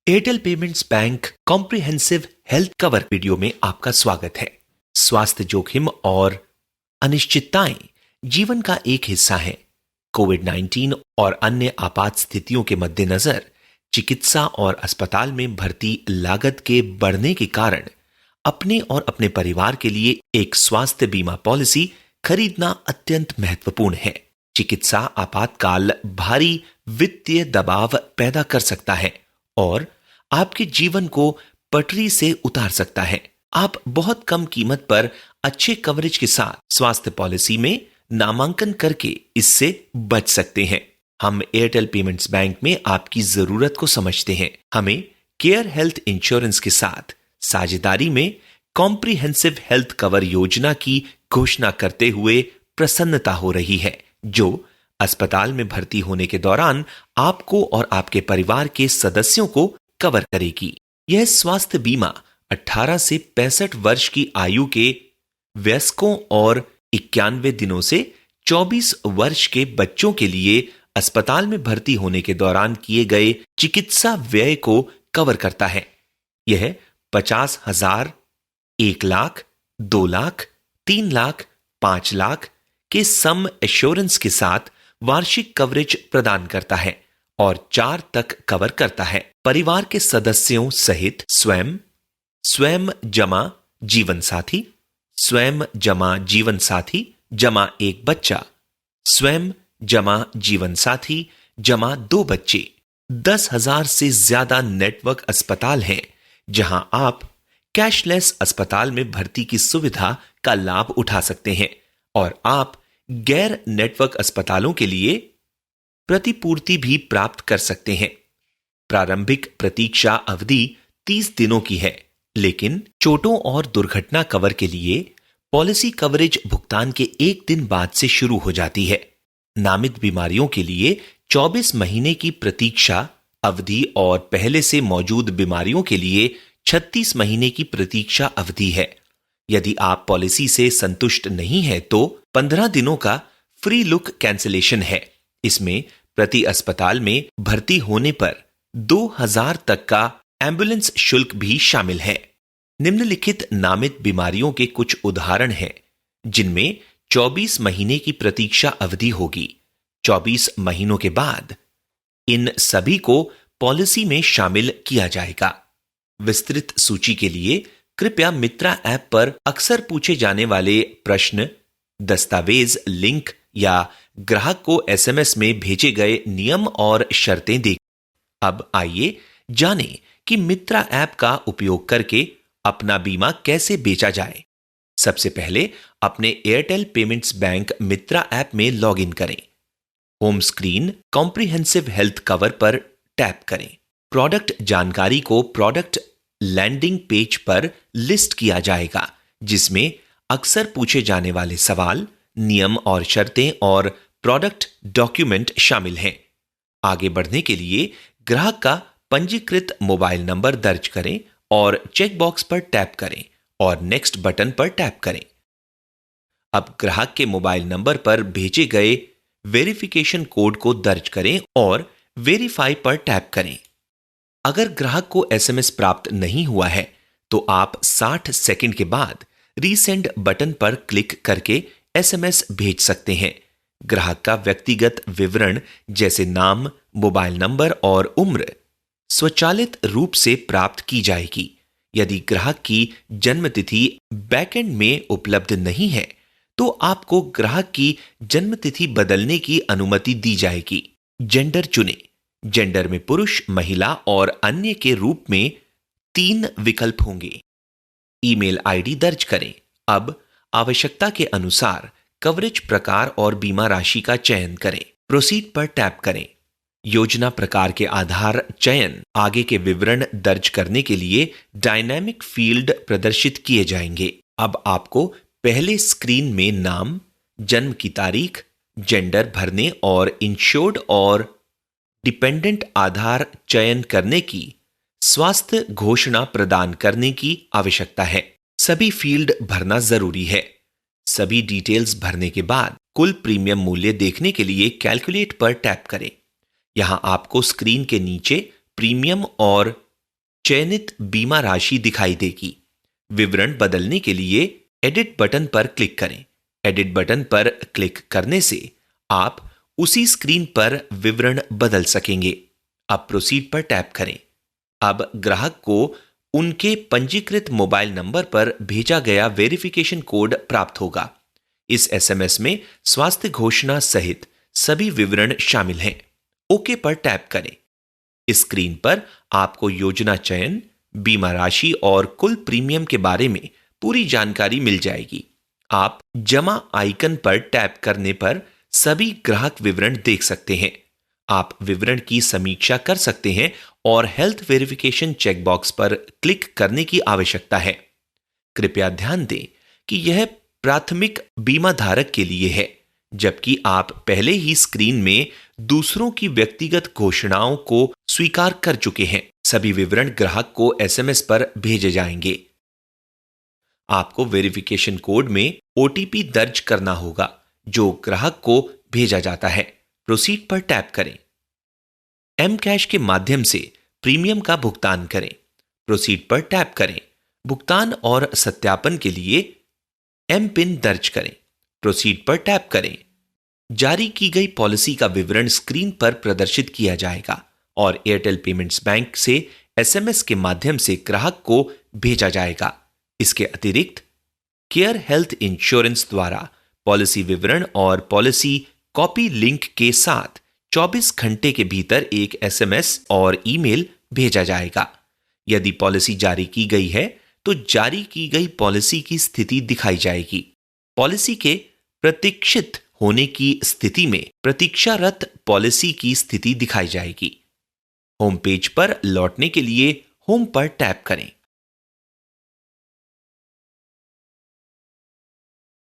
Airtel payments bank comprehensive health cover video में आपका स्वागत है। स्वास्थ्य जोखिम और अनिश्चितताएं जीवन का एक हिस्सा है। कोविड-19 और अन्य आपात स्थितियों के मद्देनजर चिकित्सा और अस्पताल में भर्ती लागत के बढ़ने के कारण अपने और अपने परिवार के लिए एक स्वास्थ्य बीमा पॉलिसी खरीदना अत्यंत महत्वपूर्ण है। चिकित्सा आपातकाल भारी वित्तीय दबाव पैदा कर सकता है और आपके जीवन को पटरी से उतार सकता है। आप बहुत कम कीमत पर अच्छे कवरेज के साथ स्वास्थ्य पॉलिसी में नामांकन करके इससे बच सकते हैं। हम एयरटेल पेमेंट्स बैंक में आपकी जरूरत को समझते हैं। हमें केयर हेल्थ इंश्योरेंस के साथ साझेदारी में कॉम्प्रिहेंसिव हेल्थ कवर योजना की घोषणा करते हुए प्रसन्नता हो रही है, जो अस्पताल में भर्ती होने के दौरान आपको और आपके परिवार के सदस्यों को कवर करेगी। यह स्वास्थ्य बीमा 18 से 65 वर्ष की आयु के वयस्कों और 91 दिनों से 24 वर्ष के बच्चों के लिए अस्पताल में भर्ती होने के दौरान किए गए चिकित्सा व्यय को कवर करता है। यह 50,000, 1 लाख, 2 लाख, 3 लाख, 5 लाख के सम एश्योरेंस के साथ वार्षिक कवरेज प्रदान करता है और 4 तक कवर करता है। परिवार के सदस्यों सहित स्वयं जमा जीवन साथी, स्वयं जमा जीवन साथी जमा 1 बच्चा, स्वयं जमा जीवन साथी जमा 2 बच्चे। 10,000 से ज्यादा नेटवर्क अस्पताल हैं जहां आप कैशलेस अस्पताल में भर्ती की सुविधा का लाभ उठा सकते हैं और आप गैर नेटवर्क अस्पतालों के लिए प्रतिपूर्ति भी प्राप्त कर सकते हैं। प्रारंभिक प्रतीक्षा अवधि 30 दिनों की है, लेकिन चोटों और दुर्घटना कवर के लिए पॉलिसी कवरेज भुगतान के 1 दिन बाद से शुरू हो जाती है। नामित बीमारियों के लिए 24 महीने की प्रतीक्षा अवधि और पहले से मौजूद बीमारियों के लिए 36 महीने की प्रतीक्षा अवधि है। यदि आप पॉलिसी से संतुष्ट नहीं है तो 15 दिनों का फ्री लुक कैंसिलेशन है। इसमें प्रति अस्पताल में भर्ती होने पर 2,000 तक का एम्बुलेंस शुल्क भी शामिल है। निम्नलिखित नामित बीमारियों के कुछ उदाहरण हैं जिनमें 24 महीने की प्रतीक्षा अवधि होगी। 24 महीनों के बाद इन सभी को पॉलिसी में शामिल किया जाएगा। विस्तृत सूची के लिए कृपया मित्रा ऐप पर अक्सर पूछे जाने वाले प्रश्न, दस्तावेज लिंक या ग्राहक को एसएमएस में भेजे गए नियम और शर्तें देखें। अब आइए जानें कि मित्रा ऐप का उपयोग करके अपना बीमा कैसे बेचा जाए। सबसे पहले अपने एयरटेल पेमेंट्स बैंक मित्रा ऐप में लॉगिन करें। Home screen comprehensive health cover पर टैप करें। प्रोडक्ट जानकारी को प्रोडक्ट लैंडिंग पेज पर लिस्ट किया जाएगा, जिसमें अक्सर पूछे जाने वाले सवाल, नियम और शर्तें और प्रोडक्ट डॉक्यूमेंट शामिल हैं। आगे बढ़ने के लिए ग्राहक का पंजीकृत मोबाइल नंबर दर्ज करें और चेक बॉक्स पर टैप करें और नेक्स्ट बटन पर टैप करें। अब ग्राहक के मोबाइल नंबर पर भेजे गए वेरिफिकेशन कोड को दर्ज करें और वेरीफाई पर टैप करें। अगर ग्राहक को एसएमएस प्राप्त नहीं हुआ है तो आप 60 सेकंड के बाद रीसेंड बटन पर क्लिक करके एसएमएस भेज सकते हैं। ग्राहक का व्यक्तिगत विवरण जैसे नाम, मोबाइल नंबर और उम्र स्वचालित रूप से प्राप्त की जाएगी। यदि ग्राहक की जन्मतिथि बैकएंड में उपलब्ध नहीं है तो आपको ग्राहक की जन्मतिथि बदलने की अनुमति दी जाएगी। जेंडर चुनें। जेंडर में पुरुष, महिला और अन्य के रूप में 3 विकल्प होंगे। ईमेल आईडी दर्ज करें। अब आवश्यकता के अनुसार कवरेज प्रकार और बीमा राशि का चयन करें। प्रोसीड पर टैप करें। योजना प्रकार के आधार चयन। आगे के विवरण दर्ज करने के लिए डायनामिक फील्ड प्रदर्शित किए जाएंगे। अब आपको पहले स्क्रीन में नाम, जन्म की तारीख, जेंडर भरने और इंश्योर्ड और डिपेंडेंट आधार चयन करने की स्वास्थ्य घोषणा प्रदान करने की आवश्यकता है। सभी फील्ड भरना जरूरी है। सभी डिटेल्स भरने के बाद कुल प्रीमियम मूल्य देखने के लिए कैलकुलेट पर टैप करें। यहां आपको स्क्रीन के नीचे प्रीमियम और चयनित बीमा राशि दिखाई देगी। विवरण बदलने के लिए एडिट बटन पर क्लिक करें। एडिट बटन पर क्लिक करने से आप उसी स्क्रीन पर विवरण बदल सकेंगे। अब प्रोसीड पर टैप करें। अब ग्राहक को उनके पंजीकृत मोबाइल नंबर पर भेजा गया वेरिफिकेशन कोड प्राप्त होगा। इस एसएमएस में स्वास्थ्य घोषणा सहित सभी विवरण शामिल हैं। ओके पर टैप करें। इस स्क्रीन पर आपको योजना चयन, बीमा राशि और कुल प्रीमियम के बारे में पूरी जानकारी मिल जाएगी। आप जमा आइकन पर टैप करने पर सभी ग्राहक विवरण देख सकते हैं। आप विवरण की समीक्षा कर सकते हैं और हेल्थ वेरिफिकेशन चेकबॉक्स पर क्लिक करने की आवश्यकता है। कृपया ध्यान दें कि यह प्राथमिक बीमा धारक के लिए है, जबकि आप पहले ही स्क्रीन में दूसरों की व्यक्तिगत घोषणाओं को स्वीकार कर चुके हैं। सभी विवरण ग्राहक को एसएमएस पर भेजे जाएंगे। आपको वेरिफिकेशन कोड में ओटीपी दर्ज करना होगा, जो ग्राहक को भेजा जाता है। प्रोसीड पर टैप करें। एम कैश के माध्यम से प्रीमियम का भुगतान करें। प्रोसीड पर टैप करें। भुगतान और सत्यापन के लिए एम पिन दर्ज करें। प्रोसीड पर टैप करें। जारी की गई पॉलिसी का विवरण स्क्रीन पर प्रदर्शित किया जाएगा और एयरटेल पेमेंट्स बैंक से एसएमएस के माध्यम से ग्राहक को भेजा जाएगा। इसके अतिरिक्त केयर हेल्थ इंश्योरेंस द्वारा पॉलिसी विवरण और पॉलिसी कॉपी लिंक के साथ 24 घंटे के भीतर एक एसएमएस और ईमेल भेजा जाएगा। यदि पॉलिसी जारी की गई है तो जारी की गई पॉलिसी की स्थिति दिखाई जाएगी। पॉलिसी के प्रतीक्षित होने की स्थिति में प्रतीक्षारत पॉलिसी की स्थिति दिखाई जाएगी। होम पेज पर लौटने के लिए होम पर टैप करें।